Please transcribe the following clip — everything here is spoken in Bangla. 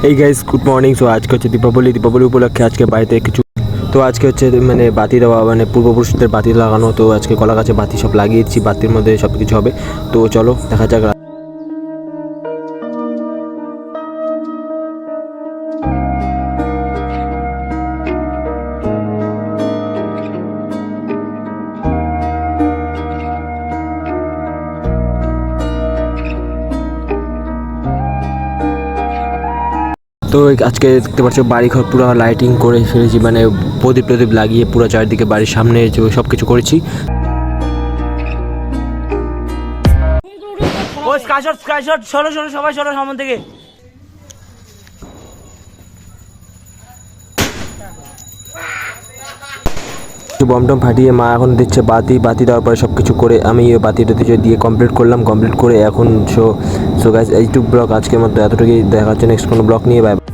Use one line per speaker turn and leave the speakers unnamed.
এই গাইস গুড মর্নিং। সো আজকে হচ্ছে দীপাবলি উপলক্ষে আজকে বাড়িতে কিছু তো আজকে হচ্ছে মানে বাতি দেওয়া মানে পূর্বপুরুষদের বাতি লাগানো। তো আজকে কলা গাছে বাতি সব লাগিয়েছি, বাতির মধ্যে সব কিছু হবে। তো চলো দেখা যাক। তো আজকে দেখতে পাচ্ছ বাড়িঘর পুরো লাইটিং করে ফেলেছি, মানে প্রদীপ লাগিয়ে পুরো চারিদিকে বাড়ির সামনে সব কিছু করেছি। সবাই সরো সামনে থেকে। বমটম ফাটিয়ে মা এখন দিচ্ছে বাতি দেওয়ার পরে সব কিছু করে আমি বাতিটা দিয়ে কমপ্লিট করে এখন সো গাইস এইটুকু ব্লগ আজকের মতো এতটুকুই। দেখা হচ্ছে নেক্সট কোনো ব্লগ নিয়ে। বাই।